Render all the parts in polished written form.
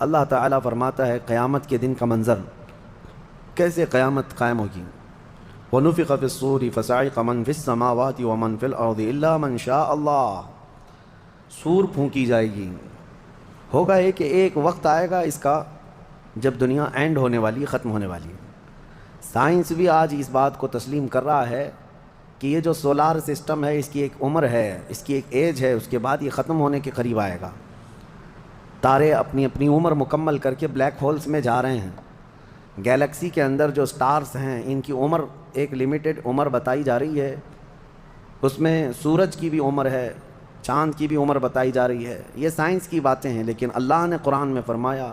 اللہ تعالیٰ فرماتا ہے قیامت کے دن کا منظر، کیسے قیامت قائم ہوگی۔ وَنُفِخَ فِي الصُّورِ فَصَعِقَ مَنْ فِي السَّمَاوَاتِ وَمَنْ فِي الْأَرْضِ إِلَّا مَنْ شَاءَ اللَّهُ، سور پھونکی جائے گی۔ ہوگا یہ کہ ایک وقت آئے گا اس کا جب دنیا اینڈ ہونے والی، ختم ہونے والی ہے۔ سائنس بھی آج اس بات کو تسلیم کر رہا ہے کہ یہ جو سولار سسٹم ہے اس کی ایک عمر ہے، اس کی ایک ایج ہے، اس کے بعد یہ ختم ہونے کے قریب آئے گا۔ تارے اپنی اپنی عمر مکمل کر کے بلیک ہولز میں جا رہے ہیں۔ گیلیکسی کے اندر جو سٹارز ہیں ان کی عمر ایک لمیٹڈ عمر بتائی جا رہی ہے، اس میں سورج کی بھی عمر ہے، چاند کی بھی عمر بتائی جا رہی ہے۔ یہ سائنس کی باتیں ہیں، لیکن اللہ نے قرآن میں فرمایا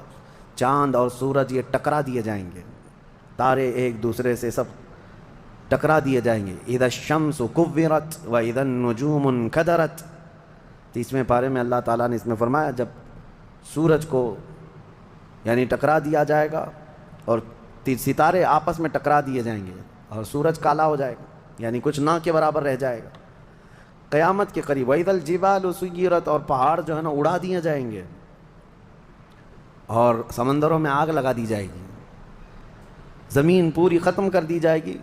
چاند اور سورج یہ ٹکرا دیے جائیں گے، تارے ایک دوسرے سے سب ٹکرا دیے جائیں گے۔ اذا الشمس کورت واذا النجوم انکدرت، 30ویں پارے میں اللہ تعالیٰ نے اس میں فرمایا جب سورج کو یعنی ٹکرا دیا جائے گا اور ستارے آپس میں ٹکرا دیے جائیں گے اور سورج کالا ہو جائے گا، یعنی کچھ نہ کے برابر رہ جائے گا قیامت کے قریب۔ وَإِذَا الْجِبَالُ سُيِّرَتْ، اور پہاڑ جو ہے نا اڑا دیے جائیں گے اور سمندروں میں آگ لگا دی جائے گی، زمین پوری ختم کر دی جائے گی۔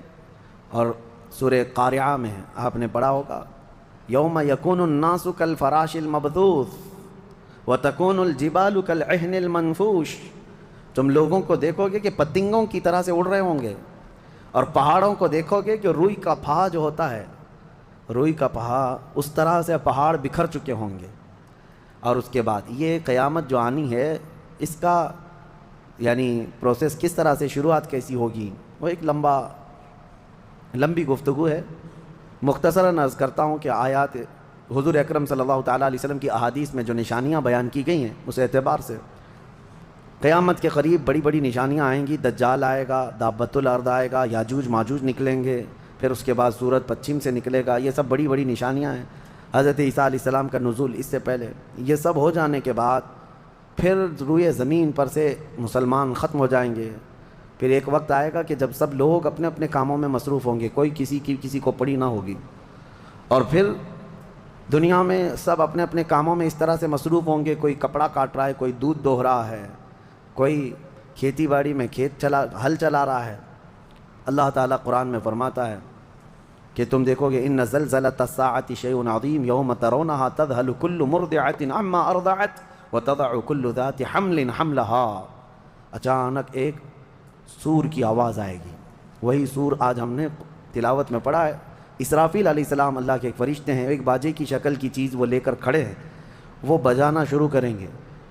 اور سورہ قارعہ میں آپ نے پڑھا ہوگا یوم یکون الناس کالفراش المبثوث وتکون الجبال کالعہن المنفوش، تم لوگوں کو دیکھو گے کہ پتنگوں کی طرح سے اڑ رہے ہوں گے، اور پہاڑوں کو دیکھو گے کہ روئی کا پہا جو ہوتا ہے، روئی کا پہا اس طرح سے پہاڑ بکھر چکے ہوں گے۔ اور اس کے بعد یہ قیامت جو آنی ہے اس کا یعنی پروسیس کس طرح سے، شروعات کیسی ہوگی، وہ ایک لمبی گفتگو ہے۔ مختصراً عرض کرتا ہوں کہ آیات حضور اکرم صلی اللہ تعالیٰ علیہ وسلم کی احادیث میں جو نشانیاں بیان کی گئی ہیں اس اعتبار سے قیامت کے قریب بڑی بڑی نشانیاں آئیں گی۔ دجال آئے گا، دابۃ الارض آئے گا، یاجوج ماجوج نکلیں گے، پھر اس کے بعد سورج پچھم سے نکلے گا۔ یہ سب بڑی بڑی نشانیاں ہیں۔ حضرت عیسیٰ علیہ السلام کا نزول اس سے پہلے، یہ سب ہو جانے کے بعد پھر روئے زمین پر سے مسلمان ختم ہو جائیں گے۔ پھر ایک وقت آئے گا کہ جب سب لوگ اپنے اپنے کاموں میں مصروف ہوں گے، کوئی کسی کو پڑی نہ ہوگی، اور پھر دنیا میں سب اپنے اپنے کاموں میں اس طرح سے مصروف ہوں گے، کوئی کپڑا کاٹ رہا ہے، کوئی دودھ دوہ رہا ہے، کوئی کھیتی باڑی میں ہل چلا رہا ہے۔ اللہ تعالیٰ قرآن میں فرماتا ہے کہ تم دیکھو گے ان زلزلۃ الساعۃ شیء عظیم یوم ترونھا تذہل کل مرضعۃ عما ارضعت وتضع کل ذات حمل حملها، اچانک ایک سور کی آواز آئے گی۔ وہی سور آج ہم نے تلاوت میں پڑھا ہے۔ اسرافیل علیہ السلام اللہ کے ایک فرشتے ہیں، ایک باجے کی شکل کی چیز وہ لے کر کھڑے ہیں، وہ بجانا شروع کریں گے۔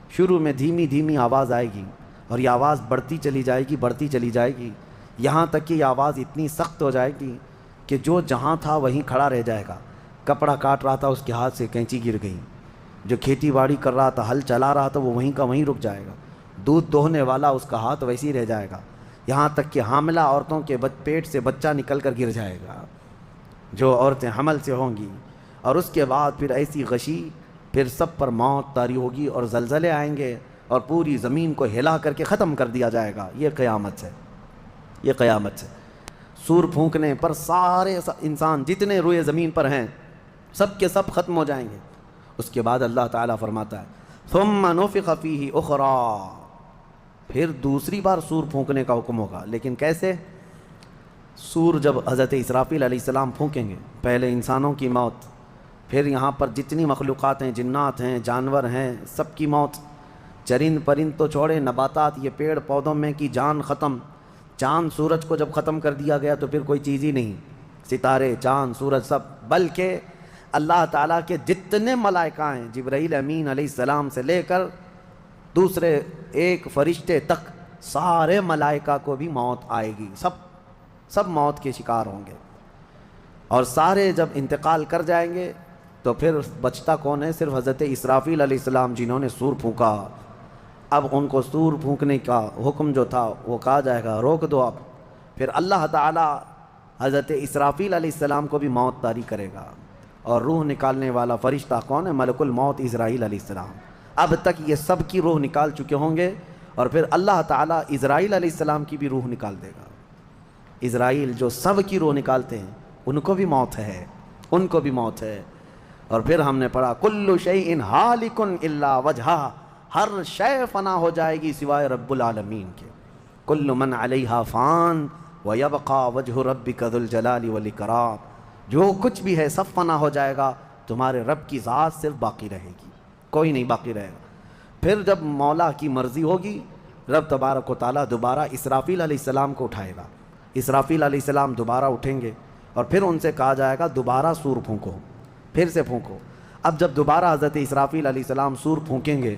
شروع میں دھیمی دھیمی آواز آئے گی اور یہ آواز بڑھتی چلی جائے گی یہاں تک کہ یہ آواز اتنی سخت ہو جائے گی کہ جو جہاں تھا وہیں کھڑا رہ جائے گا۔ کپڑا کاٹ رہا تھا اس کے ہاتھ سے کینچی گر گئی، جو کھیتی باڑی کر رہا تھا، ہل چلا رہا تھا، وہ وہیں کا وہیں رک جائے گا، دودھ دوہنے والا اس کا ہاتھ ویسے ہی رہ جائے گا، یہاں تک کہ حاملہ عورتوں کے پیٹ سے بچہ نکل کر گر جائے گا، جو عورتیں حمل سے ہوں گی۔ اور اس کے بعد پھر ایسی غشی، پھر سب پر موت طاری ہوگی اور زلزلے آئیں گے اور پوری زمین کو ہلا کر کے ختم کر دیا جائے گا۔ یہ قیامت ہے، یہ قیامت ہے۔ سور پھونکنے پر سارے انسان جتنے روئے زمین پر ہیں سب کے سب ختم ہو جائیں گے۔ اس کے بعد اللہ تعالیٰ فرماتا ہے ثم نفخ فیہ اخری، پھر دوسری بار سور پھونکنے کا حکم ہوگا۔ لیکن کیسے؟ سور جب حضرت اسرافیل علیہ السلام پھونکیں گے، پہلے انسانوں کی موت، پھر یہاں پر جتنی مخلوقات ہیں، جنات ہیں، جانور ہیں، سب کی موت، چرند پرند تو چھوڑے، نباتات، یہ پیڑ پودوں میں کی جان ختم۔ چاند سورج کو جب ختم کر دیا گیا تو پھر کوئی چیز ہی نہیں، ستارے، چاند، سورج سب، بلکہ اللہ تعالیٰ کے جتنے ملائکہ ہیں، جبرائیل امین علیہ السلام سے لے کر دوسرے ایک فرشتے تک، سارے ملائکہ کو بھی موت آئے گی، سب موت کے شکار ہوں گے۔ اور سارے جب انتقال کر جائیں گے تو پھر بچتا کون ہے؟ صرف حضرت اسرافیل علیہ السلام جنہوں نے سور پھونکا۔ اب ان کو سور پھونکنے کا حکم جو تھا وہ کہا جائے گا روک دو اب۔ پھر اللہ تعالیٰ حضرت اسرافیل علیہ السلام کو بھی موت طاری کرے گا، اور روح نکالنے والا فرشتہ کون ہے؟ ملک الموت اسرائیل علیہ السلام۔ اب تک یہ سب کی روح نکال چکے ہوں گے، اور پھر اللہ تعالیٰ اسرائیل علیہ السلام کی بھی روح نکال دے گا۔ اسرائیل جو سب کی روح نکالتے ہیں ان کو بھی موت ہے، ان کو بھی موت ہے۔ اور پھر ہم نے پڑھا کل شیء ہالک الا وجہہ، ہر شے فنا ہو جائے گی سوائے رب العالمین کے. کل من علیہا فان ویبقى وجہ ربک ذو الجلال والاکرام. جو کچھ بھی ہے سب فنا ہو جائے گا, تمہارے رب کی ذات صرف باقی رہے گی, کوئی نہیں باقی رہے گا. پھر جب مولا کی مرضی ہوگی رب تبارک و تعالیٰ دوبارہ اسرافیل علیہ السلام کو اٹھائے گا. اسرافیل علیہ السلام دوبارہ اٹھیں گے اور پھر ان سے کہا جائے گا دوبارہ سور پھونکو, پھر سے پھونکو. اب جب دوبارہ حضرت اسرافیل علیہ السلام سور پھونکیں گے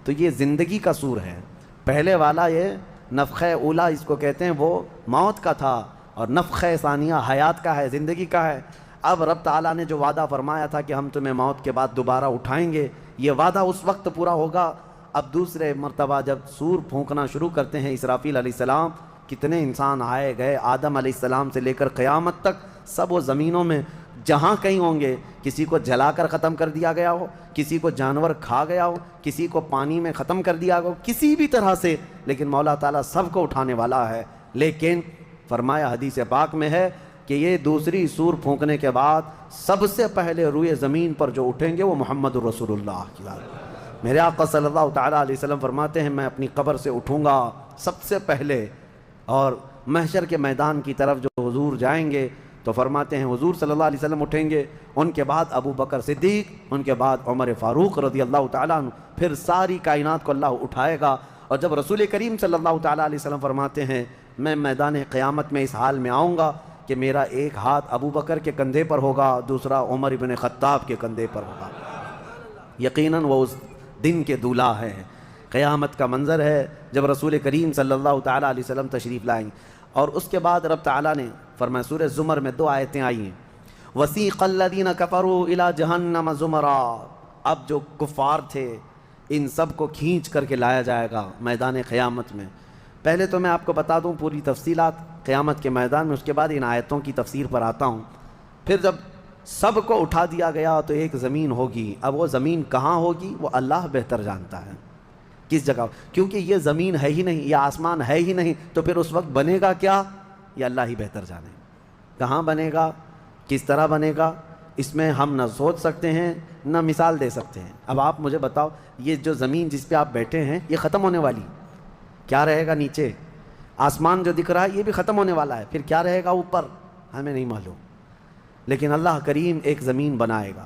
تو یہ زندگی کا سور ہے. پہلے والا یہ نفخہ اولا اس کو کہتے ہیں, وہ موت کا تھا, اور نفخہ ثانیہ حیات کا ہے, زندگی کا ہے. اب رب تعالیٰ نے جو وعدہ فرمایا تھا کہ ہم تمہیں موت کے بعد دوبارہ اٹھائیں گے, یہ وعدہ اس وقت پورا ہوگا. اب دوسرے مرتبہ جب سور پھونکنا شروع کرتے ہیں اسرافیل علیہ السلام, کتنے انسان آئے گئے آدم علیہ السلام سے لے کر قیامت تک, سب وہ زمینوں میں جہاں کہیں ہوں گے. کسی کو جلا کر ختم کر دیا گیا ہو, کسی کو جانور کھا گیا ہو, کسی کو پانی میں ختم کر دیا ہو, کسی بھی طرح سے, لیکن مولا تعالیٰ سب کو اٹھانے والا ہے. لیکن فرمایا حدیث پاک میں ہے کہ یہ دوسری سور پھونکنے کے بعد سب سے پہلے روئے زمین پر جو اٹھیں گے وہ محمد رسول اللہ کی ذات. میرے آقا صلی اللہ تعالیٰ علیہ وسلم فرماتے ہیں میں اپنی قبر سے اٹھوں گا سب سے پہلے, اور محشر کے میدان کی طرف جو حضور جائیں گے تو فرماتے ہیں حضور صلی اللہ علیہ وسلم اٹھیں گے, ان کے بعد ابو بکر صدیق, ان کے بعد عمر فاروق رضی اللہ تعالیٰ عنہ, پھر ساری کائنات کو اللہ اٹھائے گا. اور جب رسول کریم صلی اللہ تعالیٰ علیہ وسلم فرماتے ہیں میں میدان قیامت میں اس حال میں آؤں گا کہ میرا ایک ہاتھ ابو بکر کے کندھے پر ہوگا, دوسرا عمر ابن خطاب کے کندھے پر ہوگا. یقیناً وہ اس دن کے دولہا ہے. قیامت کا منظر ہے جب رسول کریم صلی اللہ تعالیٰ علیہ وسلم تشریف لائیں. اور اس کے بعد رب تعالیٰ نے فرمایا, سورہ زمر میں 2 آیتیں آئی ہیں, وَسِيقَ الَّذِينَ كَفَرُوا إِلَى جَهَنَّمَ زُمَرًا. اب جو کفار تھے ان سب کو کھینچ کر کے لایا جائے گا میدان قیامت میں. پہلے تو میں آپ کو بتا دوں پوری تفصیلات قیامت کے میدان میں, اس کے بعد ان آیتوں کی تفسیر پر آتا ہوں. پھر جب سب کو اٹھا دیا گیا تو ایک زمین ہوگی. اب وہ زمین کہاں ہوگی وہ اللہ بہتر جانتا ہے کس جگہ, کیونکہ یہ زمین ہے ہی نہیں, یہ آسمان ہے ہی نہیں, تو پھر اس وقت بنے گا کیا یہ اللہ ہی بہتر جانے. کہاں بنے گا, کس طرح بنے گا, اس میں ہم نہ سوچ سکتے ہیں نہ مثال دے سکتے ہیں. اب آپ مجھے بتاؤ, یہ جو زمین جس پہ آپ بیٹھے ہیں یہ ختم ہونے والی, کیا رہے گا نیچے؟ آسمان جو دکھ رہا ہے یہ بھی ختم ہونے والا ہے, پھر کیا رہے گا اوپر ہمیں نہیں معلوم. لیکن اللہ کریم ایک زمین بنائے گا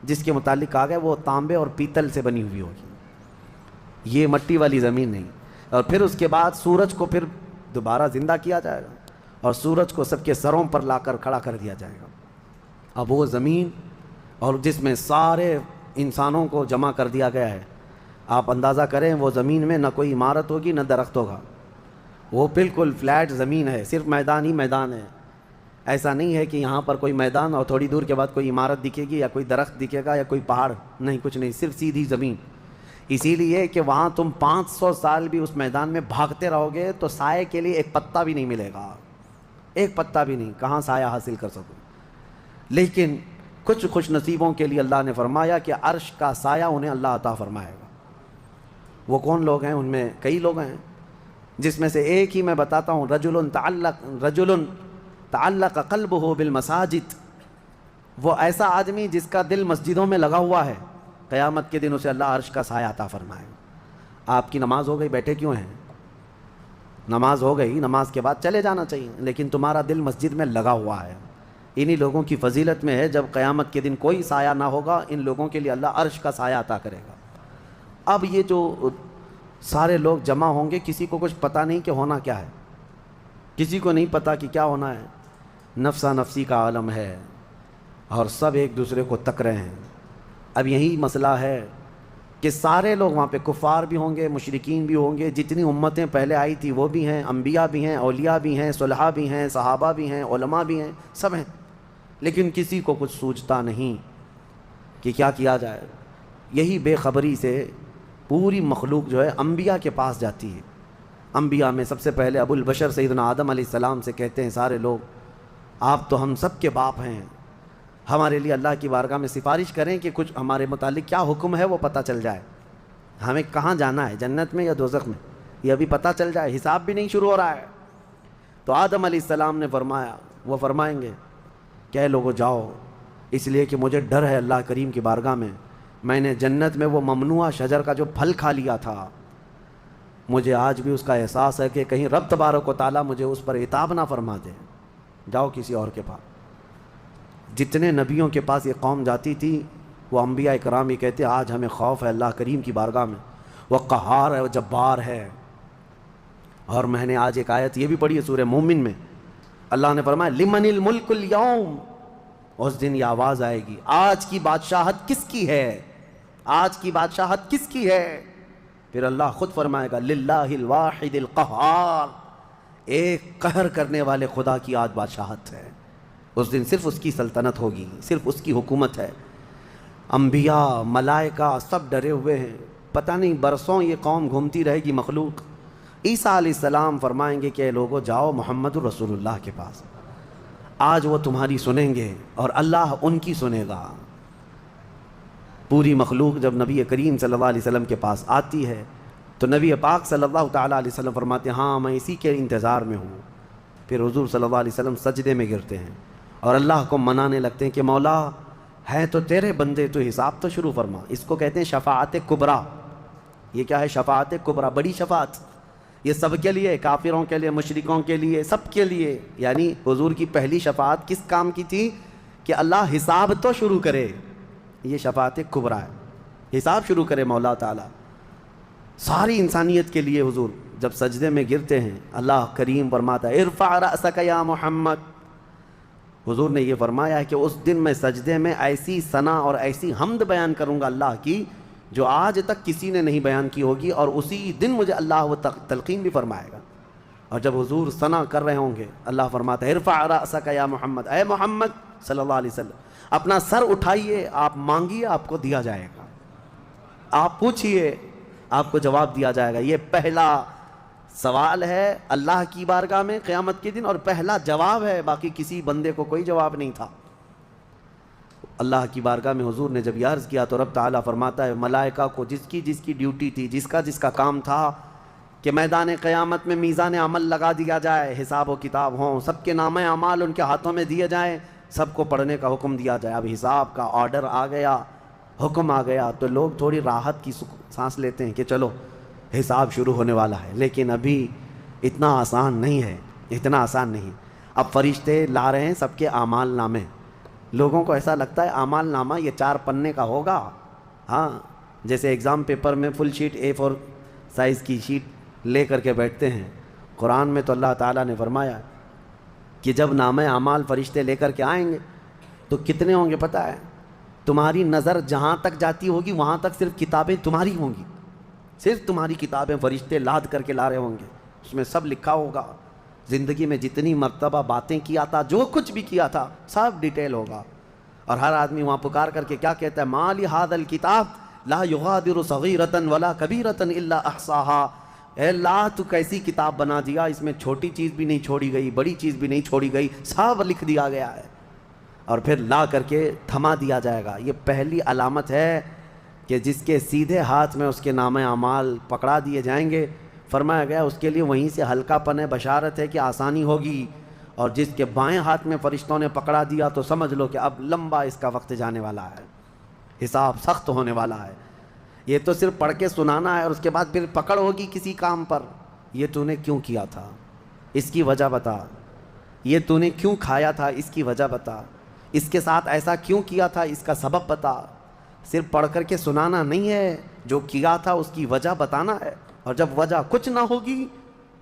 جس کے متعلق کہا گیا وہ تانبے اور پیتل سے بنی ہوئی ہوگی, یہ مٹی والی زمین نہیں. اور پھر اس کے بعد سورج کو پھر دوبارہ زندہ کیا جائے گا اور سورج کو سب کے سروں پر لا کر کھڑا کر دیا جائے گا. اب وہ زمین اور جس میں سارے انسانوں کو جمع کر دیا گیا ہے, آپ اندازہ کریں وہ زمین میں نہ کوئی عمارت ہوگی نہ درخت ہوگا, وہ بالکل فلیٹ زمین ہے, صرف میدان ہی میدان ہے. ایسا نہیں ہے کہ یہاں پر کوئی میدان اور تھوڑی دور کے بعد کوئی عمارت دکھے گی یا کوئی درخت دکھے گا یا کوئی پہاڑ, نہیں, کچھ نہیں, صرف سیدھی زمین. اسی لیے کہ وہاں تم 500 سال بھی اس میدان میں بھاگتے رہو گے تو سائے کے لیے ایک پتا بھی نہیں ملے گا, ایک پتا بھی نہیں, کہاں سایہ حاصل کر سکو. لیکن کچھ خوش نصیبوں کے لیے اللہ نے فرمایا کہ عرش کا سایہ انہیں اللہ عطا فرمائے گا. وہ کون لوگ ہیں؟ ان میں کئی لوگ ہیں, جس میں سے ایک ہی میں بتاتا ہوں, رجل تعلق قلبه بالمساجد. وہ ایسا آدمی جس کا دل مسجدوں میں لگا ہوا ہے, قیامت کے دن اسے اللہ عرش کا سایہ عطا فرمائے. آپ کی نماز ہو گئی, بیٹھے کیوں ہیں؟ نماز ہو گئی, نماز کے بعد چلے جانا چاہیے, لیکن تمہارا دل مسجد میں لگا ہوا ہے. انہی لوگوں کی فضیلت میں ہے جب قیامت کے دن کوئی سایہ نہ ہوگا, ان لوگوں کے لیے اللہ عرش کا سایہ عطا کرے گا. اب یہ جو سارے لوگ جمع ہوں گے, کسی کو کچھ پتہ نہیں کہ ہونا کیا ہے, کسی کو نہیں پتہ کہ کیا ہونا ہے. نفسا نفسی کا عالم ہے اور سب ایک دوسرے کو تک رہے ہیں. اب یہی مسئلہ ہے کہ سارے لوگ وہاں پہ کفار بھی ہوں گے, مشرکین بھی ہوں گے, جتنی امتیں پہلے آئی تھی وہ بھی ہیں, انبیاء بھی ہیں, اولیاء بھی ہیں, صلحاء بھی ہیں, صحابہ بھی ہیں, علماء بھی ہیں, سب ہیں. لیکن کسی کو کچھ سوچتا نہیں کہ کیا کیا جائے. یہی بے خبری سے پوری مخلوق جو ہے انبیاء کے پاس جاتی ہے. انبیاء میں سب سے پہلے ابو البشر سیدنا آدم علیہ السلام سے کہتے ہیں سارے لوگ, آپ تو ہم سب کے باپ ہیں, ہمارے لیے اللہ کی بارگاہ میں سفارش کریں کہ کچھ ہمارے متعلق کیا حکم ہے وہ پتہ چل جائے, ہمیں کہاں جانا ہے, جنت میں یا دوزخ میں, یہ ابھی پتہ چل جائے, حساب بھی نہیں شروع ہو رہا ہے. تو آدم علیہ السلام نے فرمایا, وہ فرمائیں گے کہ اے لوگوں جاؤ, اس لیے کہ مجھے ڈر ہے اللہ کریم کی بارگاہ میں, میں نے جنت میں وہ ممنوع شجر کا جو پھل کھا لیا تھا، مجھے آج بھی اس کا احساس ہے کہ کہیں رب تبارک و تعالیٰ مجھے اس پر عتاب نہ فرما دے، جاؤ کسی اور کے پاس۔ جتنے نبیوں کے پاس یہ قوم جاتی تھی وہ انبیاء کرام ہی کہتے آج ہمیں خوف ہے اللہ کریم کی بارگاہ میں، وہ قہار ہے، وہ جبار ہے۔ اور میں نے آج ایک آیت یہ بھی پڑھی ہے سورہ مومن میں، اللہ نے فرمایا لمن الملک اليوم، اس دن یہ آواز آئے گی آج کی بادشاہت کس کی ہے، آج کی بادشاہت کس کی ہے؟ پھر اللہ خود فرمائے گا للہ الواحد القہار، ایک قہر کرنے والے خدا کی آج بادشاہت ہے۔ اس دن صرف اس کی سلطنت ہوگی، صرف اس کی حکومت ہے۔ انبیاء ملائکہ سب ڈرے ہوئے ہیں، پتہ نہیں برسوں یہ قوم گھومتی رہے گی مخلوق۔ عیسیٰ علیہ السلام فرمائیں گے کہ اے لوگو جاؤ محمد رسول اللہ کے پاس، آج وہ تمہاری سنیں گے اور اللہ ان کی سنے گا۔ پوری مخلوق جب نبی کریم صلی اللہ علیہ وسلم کے پاس آتی ہے تو نبی پاک صلی اللہ تعالیٰ علیہ وسلم فرماتے ہیں ہاں میں اسی کے انتظار میں ہوں۔ پھر حضور صلی اللہ علیہ وسلم سجدے میں گرتے ہیں اور اللہ کو منانے لگتے ہیں کہ مولا ہے تو تیرے بندے، تو حساب تو شروع فرما۔ اس کو کہتے ہیں شفاعت کبریٰ۔ یہ کیا ہے شفاعت کبریٰ؟ بڑی شفاعت، یہ سب کے لیے، کافروں کے لیے، مشرکوں کے لیے، سب کے لیے۔ یعنی حضور کی پہلی شفاعت کس کام کی تھی؟ کہ اللہ حساب تو شروع کرے، یہ شفاعت کبریٰ ہے، حساب شروع کرے مولا تعالیٰ ساری انسانیت کے لیے۔ حضور جب سجدے میں گرتے ہیں اللہ کریم فرماتا ہے ارفع رأسک یا محمد۔ حضور نے یہ فرمایا ہے کہ اس دن میں سجدے میں ایسی ثنا اور ایسی حمد بیان کروں گا اللہ کی جو آج تک کسی نے نہیں بیان کی ہوگی، اور اسی دن مجھے اللہ وہ تلقین بھی فرمائے گا۔ اور جب حضور ثنا کر رہے ہوں گے اللہ فرماتا ہے ارفع رأسک یا محمد، اے محمد صلی اللہ علیہ وسلم اپنا سر اٹھائیے، آپ مانگیے آپ کو دیا جائے گا، آپ پوچھئے آپ کو جواب دیا جائے گا۔ یہ پہلا سوال ہے اللہ کی بارگاہ میں قیامت کے دن، اور پہلا جواب ہے، باقی کسی بندے کو کوئی جواب نہیں تھا۔ اللہ کی بارگاہ میں حضور نے جب یہ عرض کیا تو رب تعالیٰ فرماتا ہے ملائکہ کو جس کی ڈیوٹی تھی، جس کا کام تھا کہ میدان قیامت میں میزان عمل لگا دیا جائے، حساب و کتاب ہوں، سب کے نامہ اعمال ان کے ہاتھوں میں دیے جائیں، سب کو پڑھنے کا حکم دیا جائے۔ اب حساب کا آرڈر آ گیا، حکم آ گیا تو لوگ تھوڑی راحت کی سانس لیتے ہیں کہ چلو حساب شروع ہونے والا ہے، لیکن ابھی اتنا آسان نہیں ہے، اتنا آسان نہیں۔ اب فرشتے لا رہے ہیں سب کے اعمال نامے، لوگوں کو ایسا لگتا ہے اعمال نامہ یہ 4 پنے کا ہوگا، ہاں جیسے ایگزام پیپر میں فل شیٹ A4 سائز کی شیٹ لے کر کے بیٹھتے ہیں۔ قرآن میں تو اللہ تعالیٰ نے فرمایا کہ جب نامہ اعمال فرشتے لے کر کے آئیں گے تو کتنے ہوں گے پتہ ہے؟ تمہاری نظر جہاں تک جاتی ہوگی وہاں تک صرف کتابیں تمہاری ہوں گی، صرف تمہاری کتابیں فرشتے لاد کر کے لا رہے ہوں گے، اس میں سب لکھا ہوگا، زندگی میں جتنی مرتبہ باتیں کیا تھا، جو کچھ بھی کیا تھا سب ڈیٹیل ہوگا۔ اور ہر آدمی وہاں پکار کر کے کیا کہتا ہے ما لہذا الکتاب لا یغادر صغیرۃ ولا کبیرۃ الا احصاها، اے اللہ تو کیسی کتاب بنا دیا، اس میں چھوٹی چیز بھی نہیں چھوڑی گئی، بڑی چیز بھی نہیں چھوڑی گئی، سب لکھ دیا گیا ہے، اور پھر لا کر کے تھما دیا جائے گا۔ یہ پہلی علامت ہے کہ جس کے سیدھے ہاتھ میں اس کے نامہ اعمال پکڑا دیے جائیں گے، فرمایا گیا اس کے لیے وہیں سے ہلکا پن بشارت ہے کہ آسانی ہوگی، اور جس کے بائیں ہاتھ میں فرشتوں نے پکڑا دیا تو سمجھ لو کہ اب لمبا اس کا وقت جانے والا ہے، حساب سخت ہونے والا ہے۔ یہ تو صرف پڑھ کے سنانا ہے، اور اس کے بعد پھر پکڑ ہوگی کسی کام پر، یہ تو نے کیوں کیا تھا اس کی وجہ بتا، یہ تو نے کیوں کھایا تھا اس کی وجہ بتا، اس کے ساتھ ایسا کیوں کیا تھا اس کا سبب بتا۔ صرف پڑھ کر کے سنانا نہیں ہے، جو کیا تھا اس کی وجہ بتانا ہے، اور جب وجہ کچھ نہ ہوگی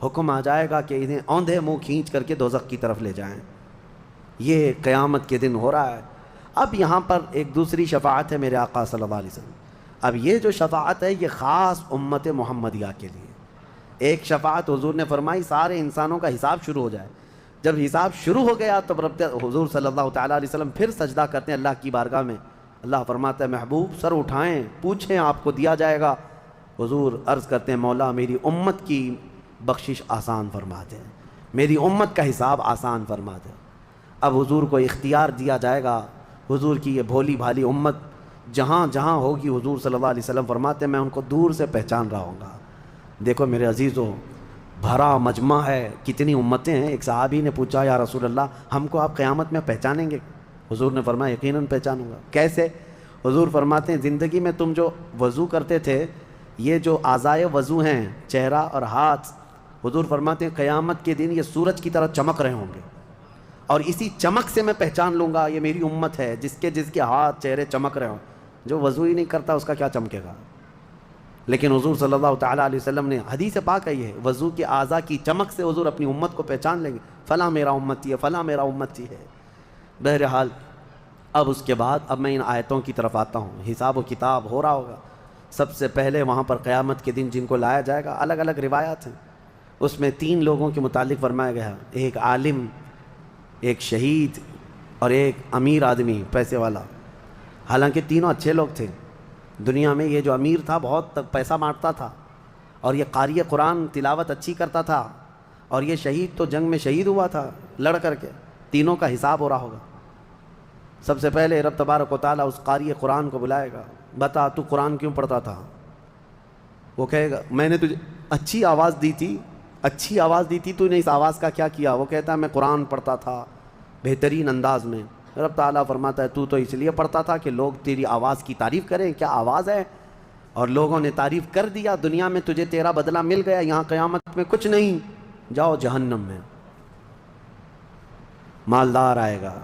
حکم آ جائے گا کہ انہیں اوندھے منہ کھینچ کر کے دوزخ کی طرف لے جائیں۔ یہ قیامت کے دن ہو رہا ہے۔ اب یہاں پر ایک دوسری شفاعت ہے میرے آقا صلی اللہ علیہ وسلم۔ اب یہ جو شفاعت ہے یہ خاص امت محمدیہ کے لیے۔ ایک شفاعت حضور نے فرمائی سارے انسانوں کا حساب شروع ہو جائے، جب حساب شروع ہو گیا تو رب حضور صلی اللہ تعالیٰ علیہ وسلم پھر سجدہ کرتے ہیں اللہ کی بارگاہ میں۔ اللہ فرماتا ہے محبوب سر اٹھائیں، پوچھیں آپ کو دیا جائے گا۔ حضور عرض کرتے ہیں مولا میری امت کی بخشش آسان فرما دے، میری امت کا حساب آسان فرما دے۔ اب حضور کو اختیار دیا جائے گا، حضور کی یہ بھولی بھالی امت جہاں جہاں ہوگی حضور صلی اللہ علیہ وسلم فرماتے ہیں میں ان کو دور سے پہچان رہا ہوں گا۔ دیکھو میرے عزیزوں بھرا مجمع ہے، کتنی امتیں ہیں۔ ایک صحابی نے پوچھا یا رسول اللہ ہم کو آپ قیامت میں پہچانیں گے؟ حضور نے فرمایا یقیناً پہچانوں گا۔ کیسے؟ حضور فرماتے ہیں زندگی میں تم جو وضو کرتے تھے، یہ جو اعضائے وضو ہیں، چہرہ اور ہاتھ، حضور فرماتے ہیں قیامت کے دن یہ سورج کی طرح چمک رہے ہوں گے، اور اسی چمک سے میں پہچان لوں گا یہ میری امت ہے، جس کے ہاتھ چہرے چمک رہے ہوں۔ جو وضو ہی نہیں کرتا اس کا کیا چمکے گا؟ لیکن حضور صلی اللہ تعالیٰ علیہ وسلم نے حدیث پاک ہے یہ، وضو کے اعضاء کی چمک سے حضور اپنی امت کو پہچان لیں گے، فلاں میرا امتی ہے، فلاں میرا امتی ہے۔ بہرحال اب اس کے بعد اب میں ان آیتوں کی طرف آتا ہوں۔ حساب و کتاب ہو رہا ہوگا۔ سب سے پہلے وہاں پر قیامت کے دن جن کو لایا جائے گا، الگ الگ روایات ہیں، اس میں 3 لوگوں کے متعلق فرمایا گیا ہے، ایک عالم، ایک شہید اور ایک امیر آدمی پیسے والا۔ حالانکہ تینوں اچھے لوگ تھے دنیا میں۔ یہ جو امیر تھا بہت پیسہ مارتا تھا، اور یہ قاری قرآن تلاوت اچھی کرتا تھا، اور یہ شہید تو جنگ میں شہید ہوا تھا لڑ کر کے۔ تینوں کا حساب ہو رہا ہوگا۔ سب سے پہلے رب تبارک و تعالیٰ اس قاری قرآن کو بلائے گا، بتا تو قرآن کیوں پڑھتا تھا؟ وہ کہے گا میں نے تجھے اچھی آواز دی تھی، تو نے اس آواز کا کیا کیا؟ وہ کہتا ہے میں قرآن پڑھتا تھا بہترین انداز میں۔ رب تعالیٰ فرماتا ہے تو اس لیے پڑھتا تھا کہ لوگ تیری آواز کی تعریف کریں، کیا آواز ہے، اور لوگوں نے تعریف کر دیا، دنیا میں تجھے تیرا بدلہ مل گیا، یہاں قیامت میں کچھ نہیں، جاؤ جہنم میں۔ مالدار آئے گا،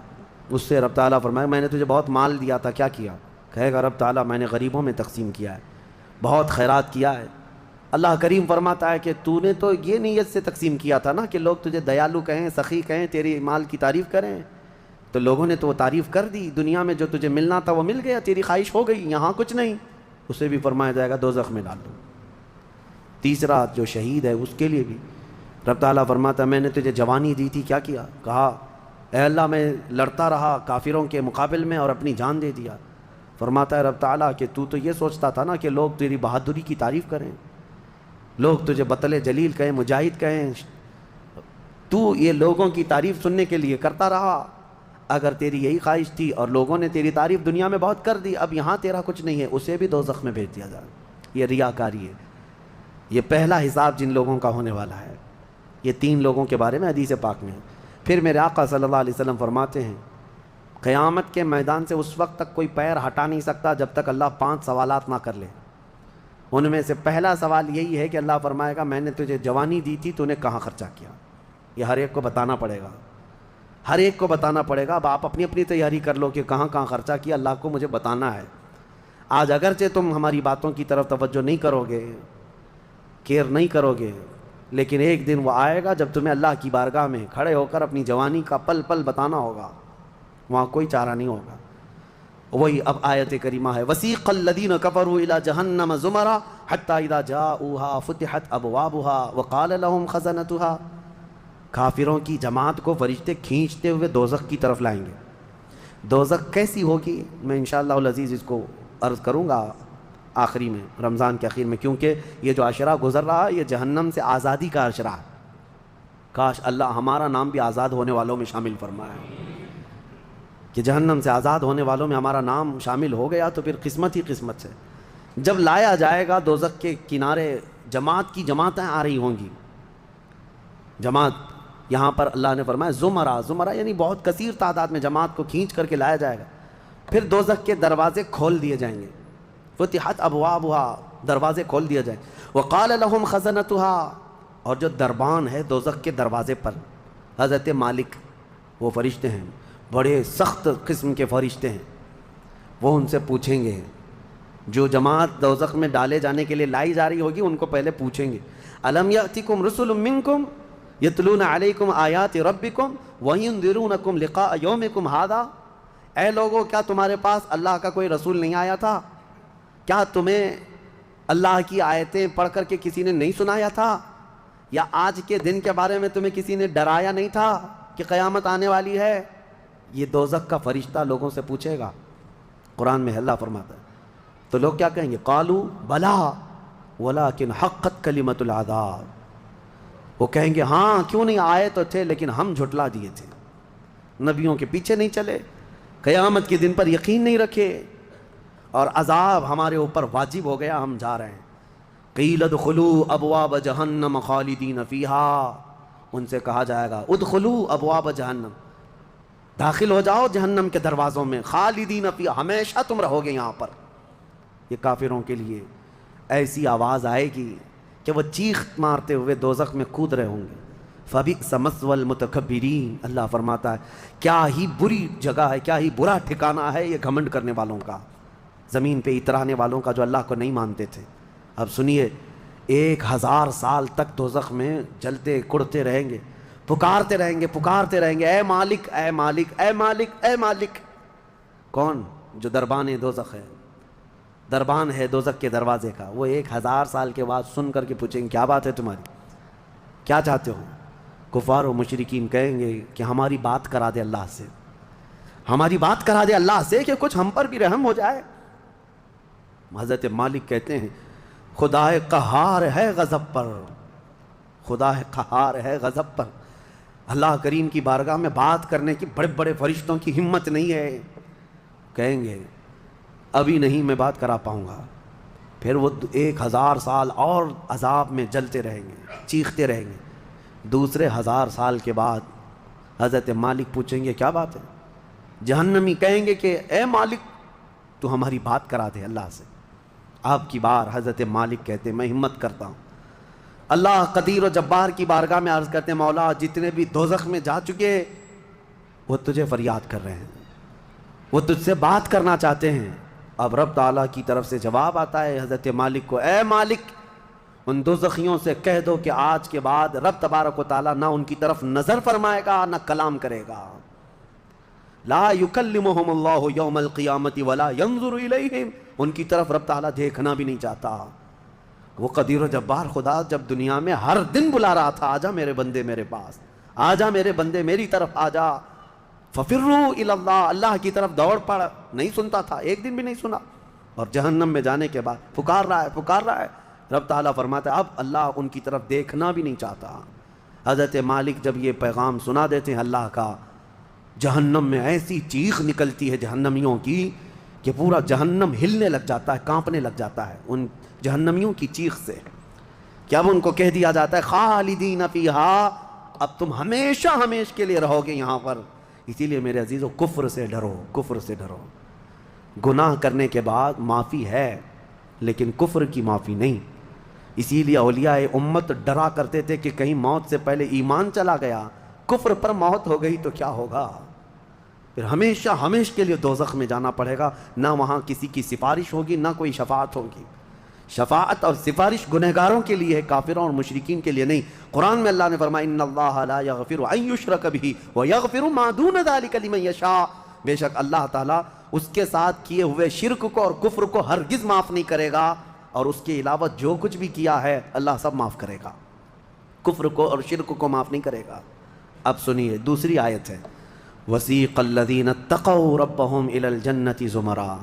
اس سے رب تعالیٰ فرمائے میں نے تجھے بہت مال دیا تھا، کیا کیا؟ کہے گا رب تعالیٰ میں نے غریبوں میں تقسیم کیا ہے، بہت خیرات کیا ہے۔ اللہ کریم فرماتا ہے کہ تو نے تو یہ نیت سے تقسیم کیا تھا نا کہ لوگ تجھے دیالو کہیں، سخی کہیں، تیری مال کی تعریف کریں، تو لوگوں نے تو وہ تعریف کر دی، دنیا میں جو تجھے ملنا تھا وہ مل گیا، تیری خواہش ہو گئی، یہاں کچھ نہیں۔ اسے بھی فرمایا جائے گا دوزخ میں ڈال دو۔ تیسرا جو شہید ہے اس کے لیے بھی رب تعالیٰ فرماتا ہے میں نے تجھے جوانی دی تھی، کیا کیا؟ کہا اے اللہ میں لڑتا رہا کافروں کے مقابل میں اور اپنی جان دے دیا۔ فرماتا ہے رب تعالیٰ کہ تو یہ سوچتا تھا نا کہ لوگ تیری بہادری کی تعریف کریں، لوگ تجھے بطل جلیل کہیں، مجاہد کہیں، تو یہ لوگوں کی تعریف سننے کے لیے کرتا رہا۔ اگر تیری یہی خواہش تھی اور لوگوں نے تیری تعریف دنیا میں بہت کر دی، اب یہاں تیرا کچھ نہیں ہے، اسے بھی دوزخ میں بھیج دیا جائے۔ یہ ریاکاری ہے۔ یہ پہلا حساب جن لوگوں کا ہونے والا ہے، یہ 3 لوگوں کے بارے میں حدیث پاک میں ہے۔ پھر میرے آقا صلی اللہ علیہ وسلم فرماتے ہیں قیامت کے میدان سے اس وقت تک کوئی پیر ہٹا نہیں سکتا جب تک اللہ 5 سوالات نہ کر لے۔ ان میں سے پہلا سوال یہی ہے کہ اللہ فرمائے گا میں نے تجھے جوانی دی تھی، تو نے کہاں خرچہ کیا؟ یہ ہر ایک کو بتانا پڑے گا، ہر ایک کو بتانا پڑے گا۔ اب آپ اپنی اپنی تیاری کر لو کہ کہاں کہاں خرچہ کیا، اللہ کو مجھے بتانا ہے۔ آج اگرچہ تم ہماری باتوں کی طرف توجہ نہیں کرو گے، کیئر نہیں کرو گے، لیکن ایک دن وہ آئے گا جب تمہیں اللہ کی بارگاہ میں کھڑے ہو کر اپنی جوانی کا پل پل بتانا ہوگا، وہاں کوئی چارہ نہیں ہوگا۔ وہی اب آیت کریمہ ہے وَسِيقَ الَّذِينَ كَفَرُوا إِلَى جَهَنَّمَ زُمَرًا حَتَّى إِذَا جَاءُوهَا فُتِحَتْ أَبْوَابُهَا وَقَالَ لَهُمْ خَزَنَتُهَا۔ کافروں کی جماعت کو فرشتے کھینچتے ہوئے دوزخ کی طرف لائیں گے۔ دوزخ کیسی ہوگی میں انشاءاللہ العزیز اس کو عرض کروں گا آخری میں، رمضان کے آخر میں، کیونکہ یہ جو عشرہ گزر رہا ہے یہ جہنم سے آزادی کا عشرہ ہے۔ کاش اللہ ہمارا نام بھی آزاد ہونے والوں میں شامل فرمائے کہ جہنم سے آزاد ہونے والوں میں ہمارا نام شامل ہو گیا تو پھر قسمت ہی قسمت سے۔ جب لایا جائے گا دوزخ کے کنارے جماعت کی جماعتیں آ رہی ہوں گی، جماعت یہاں پر اللہ نے فرمایا زمرہ، زمرہ یعنی بہت کثیر تعداد میں جماعت کو کھینچ کر کے لایا جائے گا۔ پھر دوزخ کے دروازے کھول دیے جائیں گے، فتحت ابوابها، دروازے کھول دیے جائیں۔ وقال لهم خزنتها، اور جو دربان ہے دوزخ کے دروازے پر حضرت مالک، وہ فرشتے ہیں، بڑے سخت قسم کے فرشتے ہیں، وہ ان سے پوچھیں گے، جو جماعت دوزخ میں ڈالے جانے کے لیے لائی جا رہی ہوگی ان کو پہلے پوچھیں گے الم یأتکم رسل منکم یتلون علیکم آیات ربکم وینذرونکم لقاء یومکم ھذا، اے لوگو کیا تمہارے پاس اللہ کا کوئی رسول نہیں آیا تھا؟ کیا تمہیں اللہ کی آیتیں پڑھ کر کے کسی نے نہیں سنایا تھا؟ یا آج کے دن کے بارے میں تمہیں کسی نے ڈرایا نہیں تھا کہ قیامت آنے والی ہے؟ یہ دوزخ کا فرشتہ لوگوں سے پوچھے گا، قرآن میں اللہ فرماتا ہے۔ تو لوگ کیا کہیں گے؟ قالوا بلا ولکن حقت کلمۃ العذاب، وہ کہیں گے ہاں کیوں نہیں آئے تو تھے لیکن ہم جھٹلا دیے تھے، نبیوں کے پیچھے نہیں چلے، قیامت کے دن پر یقین نہیں رکھے، اور عذاب ہمارے اوپر واجب ہو گیا، ہم جا رہے ہیں۔ قیل ادخلوا ابواب جہنم خالدین فیہا، ان سے کہا جائے گا ادخلوا ابواب جہنم، داخل ہو جاؤ جہنم کے دروازوں میں، خالدین فیہا، ہمیشہ تم رہو گے یہاں پر۔ یہ کافروں کے لیے ایسی آواز آئے گی کہ وہ چیخ مارتے ہوئے دوزخ میں کود رہے ہوں گے۔ فبئس مثوى المتکبرین، اللہ فرماتا ہے کیا ہی بری جگہ ہے، کیا ہی برا ٹھکانہ ہے یہ گھمنڈ کرنے والوں کا، زمین پہ اترانے والوں کا جو اللہ کو نہیں مانتے تھے۔ اب سنیے، 1000 سال تک دوزخ میں جلتے کڑتے رہیں گے، پکارتے رہیں گے، اے مالک اے مالک اے مالک اے مالک۔ کون؟ جو دربان دوزخ ہے، دربان ہے دوزخ کے دروازے کا، وہ 1000 سال کے بعد سن کر کے پوچھیں گے کیا بات ہے تمہاری، کیا چاہتے ہو؟ کفار و مشرکین کہیں گے کہ ہماری بات کرا دے اللہ سے، ہماری بات کرا دے اللہ سے کہ کچھ ہم پر بھی رحم ہو جائے۔ حضرت مالک کہتے ہیں خدا قہار ہے غضب پر، خدا قہار ہے غضب پر، اللہ کریم کی بارگاہ میں بات کرنے کی بڑے بڑے فرشتوں کی ہمت نہیں ہے۔ کہیں گے ابھی نہیں میں بات کرا پاؤں گا، پھر وہ 1000 سال اور عذاب میں جلتے رہیں گے، چیختے رہیں گے۔ دوسرے 1000 سال کے بعد حضرت مالک پوچھیں گے کیا بات ہے؟ جہنمی کہیں گے کہ اے مالک تو ہماری بات کرا دے اللہ سے۔ آپ کی بار حضرت مالک کہتے ہیں میں ہمت کرتا ہوں، اللہ قدیر و جبار کی بارگاہ میں عرض کرتے ہیں مولا جتنے بھی دوزخ میں جا چکے وہ تجھے فریاد کر رہے ہیں، وہ تجھ سے بات کرنا چاہتے ہیں۔ اب رب تعالیٰ کی طرف سے جواب آتا ہے حضرت مالک کو، اے مالک ان دوزخیوں سے کہہ دو کہ آج کے بعد رب تبارک و تعالیٰ نہ ان کی طرف نظر فرمائے گا نہ کلام کرے گا، لا یکلمہم اللہ یوم القیامت ولا ینظر الیہم، ان کی طرف رب تعالیٰ دیکھنا بھی نہیں چاہتا۔ وہ قدیر و جبار خدا جب دنیا میں ہر دن بلا رہا تھا آجا میرے بندے میرے پاس، آجا میرے بندے میری طرف آجا، ففروا الی اللہ، اللہ کی طرف دوڑ پڑ، نہیں سنتا تھا، ایک دن بھی نہیں سنا۔ اور جہنم میں جانے کے بعد پکار رہا ہے، رب تعالیٰ فرماتا ہے اب اللہ ان کی طرف دیکھنا بھی نہیں چاہتا۔ حضرت مالک جب یہ پیغام سنا دیتے ہیں اللہ کا، جہنم میں ایسی چیخ نکلتی ہے جہنمیوں کی کہ پورا جہنم ہلنے لگ جاتا ہے، کانپنے لگ جاتا ہے ان جہنمیوں کی چیخ سے، کہ اب ان کو کہہ دیا جاتا ہے خالدین فیہا، اب تم ہمیشہ کے لیے رہو گے یہاں پر۔ اسی لیے میرے عزیزو کفر سے ڈرو، کفر سے ڈرو۔ گناہ کرنے کے بعد معافی ہے لیکن کفر کی معافی نہیں۔ اسی لیے اولیاء امت ڈرا کرتے تھے کہ کہیں موت سے پہلے ایمان چلا گیا، کفر پر موت ہو گئی تو کیا ہوگا، پھر ہمیشہ کے لیے دوزخ میں جانا پڑے گا، نہ وہاں کسی کی سفارش ہوگی نہ کوئی شفاعت ہوگی۔ شفاعت اور سفارش گنہگاروں کے لیے ہے، کافروں اور مشرکین کے لیے نہیں۔ قرآن میں اللہ نے فرمایا ان اللہ لا یغفر ان یشرک بہ ویغفر ما دون ذلک لمن یشاء، بے شک اللہ تعالیٰ اس کے ساتھ کیے ہوئے شرک کو اور کفر کو ہرگز معاف نہیں کرے گا، اور اس کے علاوہ جو کچھ بھی کیا ہے اللہ سب معاف کرے گا، کفر کو اور شرک کو معاف نہیں کرے گا۔ اب سنیے دوسری آیت ہے، وسیق الذین اتقوا ربهم الی الجنۃ زمرا،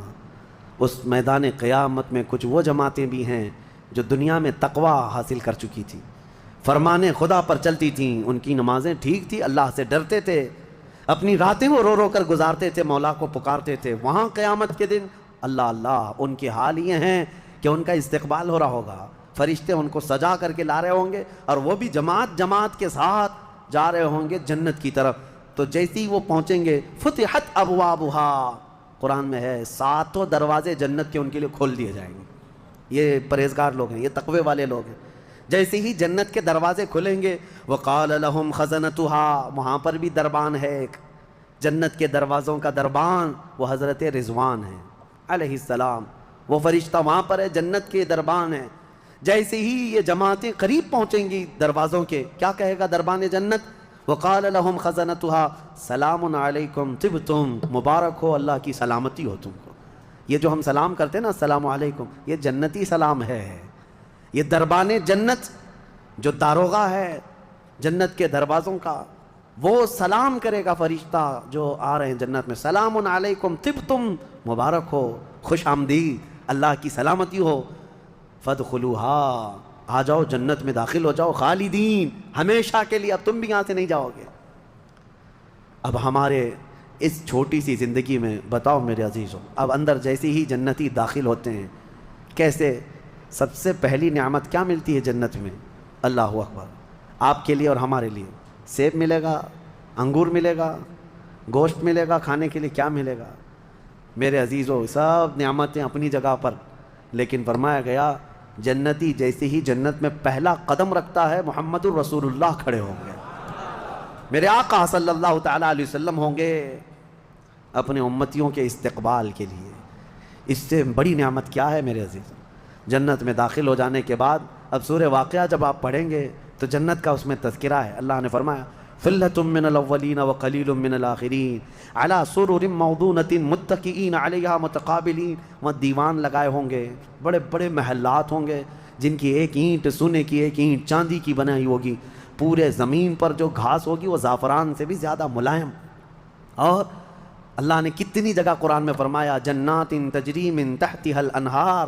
اس میدان قیامت میں کچھ وہ جماعتیں بھی ہیں جو دنیا میں تقوی حاصل کر چکی تھی، فرمان خدا پر چلتی تھیں، ان کی نمازیں ٹھیک تھی، اللہ سے ڈرتے تھے، اپنی راتیں وہ رو کر گزارتے تھے، مولا کو پکارتے تھے۔ وہاں قیامت کے دن اللہ ان کے حال یہ ہیں کہ ان کا استقبال ہو رہا ہوگا، فرشتے ان کو سجا کر کے لا رہے ہوں گے، اور وہ بھی جماعت کے ساتھ جا رہے ہوں گے جنت کی طرف۔ تو جیسے ہی وہ پہنچیں گے فتحت ابوابہا، قرآن میں ہے 7 دروازے جنت کے ان کے لیے کھول دیے جائیں گے۔ یہ پرہیزگار لوگ ہیں، یہ تقوی والے لوگ ہیں۔ جیسے ہی جنت کے دروازے کھلیں گے وقال لهم خزنتها، وہاں پر بھی دربان ہے ایک، جنت کے دروازوں کا دربان وہ حضرت رضوان ہے علیہ السلام، وہ فرشتہ وہاں پر ہے، جنت کے دربان ہے۔ جیسے ہی یہ جماعتیں قریب پہنچیں گی دروازوں کے، کیا کہے گا دربان جنت؟ وقال لهم خزنتها سلام علیکم طبتم، مبارک ہو، اللہ کی سلامتی ہو تم کو۔ یہ جو ہم سلام کرتے ہیں نا السلام علیکم، یہ جنتی سلام ہے۔ یہ دربان جنت جو داروغہ ہے جنت کے دروازوں کا، وہ سلام کرے گا فرشتہ جو آ رہے ہیں جنت میں، سلام علیکم طبتم، مبارک ہو، خوش آمدید، اللہ کی سلامتی ہو، فادخلوها، آ جاؤ جنت میں داخل ہو جاؤ، خالدین، ہمیشہ کے لیے، اب تم بھی یہاں سے نہیں جاؤ گے۔ اب ہمارے اس چھوٹی سی زندگی میں بتاؤ میرے عزیزوں، اب اندر جیسے ہی جنتی داخل ہوتے ہیں کیسے، سب سے پہلی نعمت کیا ملتی ہے جنت میں؟ اللہ اکبر، آپ کے لیے اور ہمارے لیے سیب ملے گا، انگور ملے گا، گوشت ملے گا کھانے کے لیے، کیا ملے گا؟ میرے عزیزوں، سب نعمتیں اپنی جگہ پر، لیکن فرمایا گیا جنتی جیسے ہی جنت میں پہلا قدم رکھتا ہے محمد الرسول اللہ کھڑے ہوں گے، میرے آقا صلی اللہ تعالیٰ علیہ وسلم ہوں گے اپنے امتیوں کے استقبال کے لیے۔ اس سے بڑی نعمت کیا ہے میرے عزیز؟ جنت میں داخل ہو جانے کے بعد اب سورہ واقعہ جب آپ پڑھیں گے تو جنت کا اس میں تذکرہ ہے۔ اللہ نے فرمایا ثلۃ من الاولین وقلیل من الآخرین علی سرر موضونۃ متکئین علیہا متقابلین۔ وہاں دیوان لگائے ہوں گے، بڑے بڑے محلات ہوں گے جن کی ایک اینٹ سونے کی، ایک اینٹ چاندی کی بنائی ہوگی، پورے زمین پر جو گھاس ہوگی وہ زعفران سے بھی زیادہ ملائم۔ اور اللہ نے کتنی جگہ قرآن میں فرمایا جنات تجری من تحتها الانہار،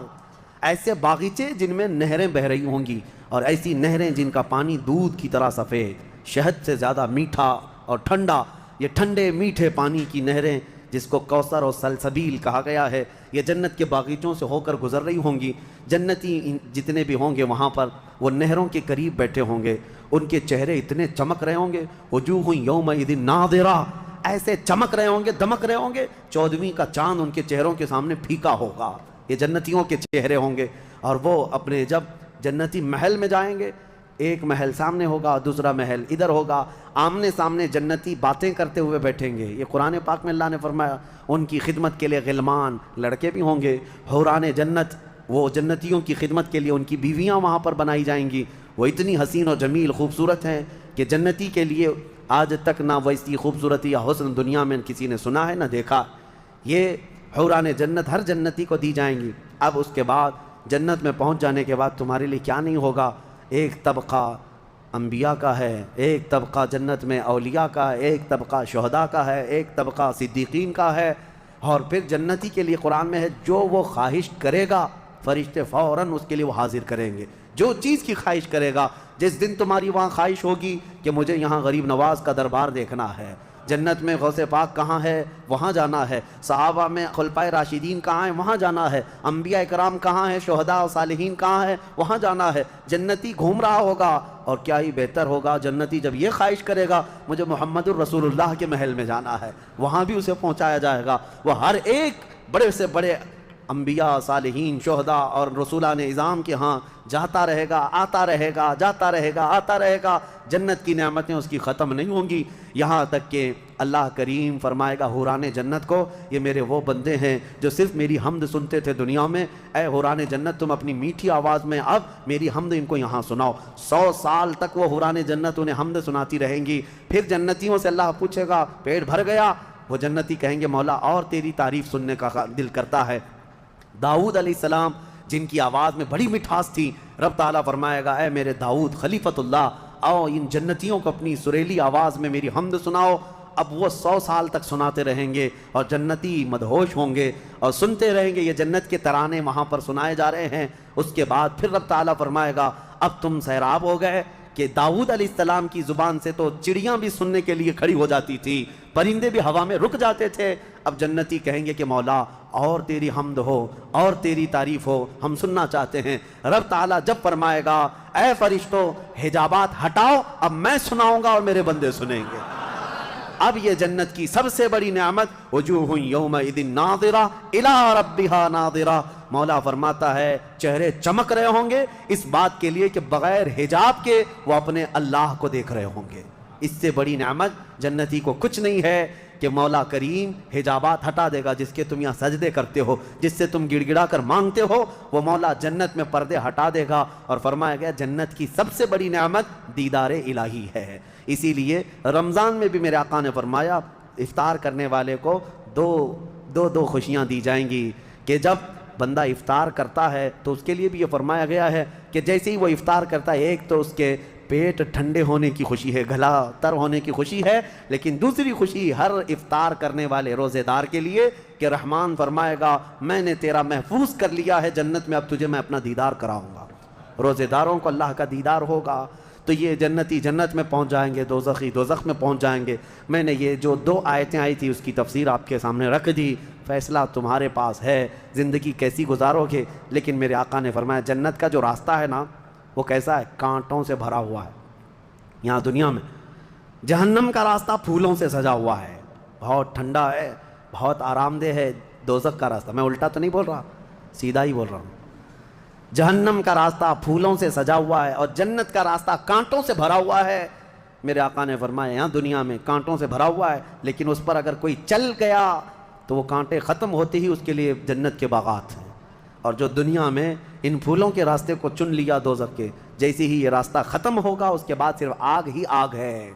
ایسے باغیچے جن میں نہریں بہہ رہی ہوں گی، اور ایسی نہریں جن کا پانی دودھ کی طرح سفید، شہد سے زیادہ میٹھا اور ٹھنڈا، یہ ٹھنڈے میٹھے پانی کی نہریں جس کو کوثر اور سلسبیل کہا گیا ہے، یہ جنت کے باغیچوں سے ہو کر گزر رہی ہوں گی۔ جنتی جتنے بھی ہوں گے وہاں پر وہ نہروں کے قریب بیٹھے ہوں گے، ان کے چہرے اتنے چمک رہے ہوں گے، وجوہ یومئذ ناظرہ، ایسے چمک رہے ہوں گے، دمک رہے ہوں گے، 14ویں کا چاند ان کے چہروں کے سامنے پھیکا ہوگا۔ یہ جنتیوں کے چہرے ہوں گے، اور وہ اپنے جب جنتی محل میں جائیں گے، ایک محل سامنے ہوگا، دوسرا محل ادھر ہوگا، آمنے سامنے جنتی باتیں کرتے ہوئے بیٹھیں گے۔ یہ قرآن پاک میں اللہ نے فرمایا ان کی خدمت کے لیے غلمان، لڑکے بھی ہوں گے، حوران جنت، وہ جنتیوں کی خدمت کے لیے ان کی بیویاں وہاں پر بنائی جائیں گی، وہ اتنی حسین و جمیل خوبصورت ہیں کہ جنتی کے لیے آج تک نہ ویسی خوبصورتی یا حسن دنیا میں کسی نے سنا ہے نہ دیکھا۔ یہ حوران جنت ہر جنتی کو دی جائیں گی۔ اب اس کے بعد جنت میں پہنچ جانے کے بعد تمہارے لیے کیا نہیں ہوگا؟ ایک طبقہ انبیاء کا ہے، ایک طبقہ جنت میں اولیاء کا ہے، ایک طبقہ شہداء کا ہے، ایک طبقہ صدیقین کا ہے، اور پھر جنتی کے لیے قرآن میں ہے جو وہ خواہش کرے گا فرشتے فوراً اس کے لیے وہ حاضر کریں گے، جو چیز کی خواہش کرے گا۔ جس دن تمہاری وہاں خواہش ہوگی کہ مجھے یہاں غریب نواز کا دربار دیکھنا ہے، جنت میں غوث پاک کہاں ہے وہاں جانا ہے، صحابہ میں خلفائے راشدین کہاں ہیں وہاں جانا ہے، انبیاء کرام کہاں ہیں، شہداء و صالحین کہاں ہیں وہاں جانا ہے۔ جنتی گھوم رہا ہوگا، اور کیا ہی بہتر ہوگا جنتی جب یہ خواہش کرے گا مجھے محمد الرسول اللہ کے محل میں جانا ہے، وہاں بھی اسے پہنچایا جائے گا۔ وہ ہر ایک بڑے سے بڑے انبیاء، صالحین، شہداء اور رسولان اعظام کے ہاں جاتا رہے گا، آتا رہے گا، جاتا رہے گا، آتا رہے گا۔ جنت کی نعمتیں اس کی ختم نہیں ہوں گی، یہاں تک کہ اللہ کریم فرمائے گا حوران جنت کو یہ میرے وہ بندے ہیں جو صرف میری حمد سنتے تھے دنیا میں، اے حوران جنت تم اپنی میٹھی آواز میں اب میری حمد ان کو یہاں سناؤ۔ 100 سال تک وہ حوران جنت انہیں حمد سناتی رہیں گی۔ پھر جنتیوں سے اللہ پوچھے گا پیٹ بھر گیا؟ وہ جنتی کہیں گے مولا اور تیری تعریف سننے کا دل کرتا ہے۔ داؤد علیہ السلام جن کی آواز میں بڑی مٹھاس تھی، رب تعالیٰ فرمائے گا اے میرے داؤد خلیفۃ اللہ، آؤ ان جنتیوں کو اپنی سریلی آواز میں میری حمد سناؤ۔ اب وہ 100 سال تک سناتے رہیں گے، اور جنتی مدہوش ہوں گے اور سنتے رہیں گے، یہ جنت کے ترانے وہاں پر سنائے جا رہے ہیں۔ اس کے بعد پھر رب تعالیٰ فرمائے گا اب تم سیراب ہو گئے کہ داؤد علیہ السلام کی زبان سے تو چڑیاں بھی سننے کے لیے کھڑی ہو جاتی تھی، پرندے بھی ہوا میں رک جاتے تھے۔ اب جنتی کہیں گے کہ مولا اور تیری حمد ہو اور تیری تعریف ہو، ہم سننا چاہتے ہیں۔ رب تعالیٰ جب فرمائے گا اے فرشتوں حجابات ہٹاؤ، اب میں سناؤں گا اور میرے بندے سنیں گے۔ اب یہ جنت کی سب سے بڑی نعمت وجوہ یومئذ ناظرہ الی ربہا ناظرہ، مولا فرماتا ہے چہرے چمک رہے ہوں گے اس بات کے لیے کہ بغیر حجاب کے وہ اپنے اللہ کو دیکھ رہے ہوں گے۔ اس سے بڑی نعمت جنتی کو کچھ نہیں ہے کہ مولا کریم حجابات ہٹا دے گا، جس کے تم یہاں سجدے کرتے ہو، جس سے تم گڑ گڑا کر مانگتے ہو، وہ مولا جنت میں پردے ہٹا دے گا۔ اور فرمایا گیا جنت کی سب سے بڑی نعمت دیدار الہی ہے۔ اسی لیے رمضان میں بھی میرے آقا نے فرمایا افطار کرنے والے کو دو خوشیاں دی جائیں گی، کہ جب بندہ افطار کرتا ہے تو اس کے لیے بھی یہ فرمایا گیا ہے کہ جیسے ہی وہ افطار کرتا ہے، ایک تو اس کے پیٹ ٹھنڈے ہونے کی خوشی ہے، گلا تر ہونے کی خوشی ہے، لیکن دوسری خوشی ہر افطار کرنے والے روزے دار کے لیے کہ رحمان فرمائے گا میں نے تیرا محفوظ کر لیا ہے جنت میں، اب تجھے میں اپنا دیدار کراؤں گا۔ روزے داروں کو اللہ کا دیدار ہوگا تو یہ جنتی جنت میں پہنچ جائیں گے، دوزخی دوزخ میں پہنچ جائیں گے۔ میں نے یہ جو 2 آیتیں آئی تھی اس کی تفسیر آپ کے سامنے رکھ دی، فیصلہ تمہارے پاس ہے زندگی کیسی گزارو گے۔ لیکن میرے آقا نے فرمایا جنت کا جو راستہ ہے نا وہ کیسا ہے؟ کانٹوں سے بھرا ہوا ہے۔ یہاں دنیا میں جہنم کا راستہ پھولوں سے سجا ہوا ہے، بہت ٹھنڈا ہے، بہت آرام دہ ہے دوزخ کا راستہ. میں الٹا تو نہیں بول رہا، سیدھا ہی بول رہا ہوں. جہنم کا راستہ پھولوں سے سجا ہوا ہے اور جنت کا راستہ کانٹوں سے بھرا ہوا ہے. میرے آقا نے فرمایا یہاں دنیا میں کانٹوں سے بھرا ہوا ہے، لیکن اس پر اگر کوئی چل گیا تو وہ کانٹے ختم ہوتے ہی اس کے لیے جنت کے باغات ہیں. اور جو دنیا میں ان پھولوں کے راستے کو چن لیا دوزخ کے، جیسے ہی یہ راستہ ختم ہوگا اس کے بعد صرف آگ ہی آگ ہے.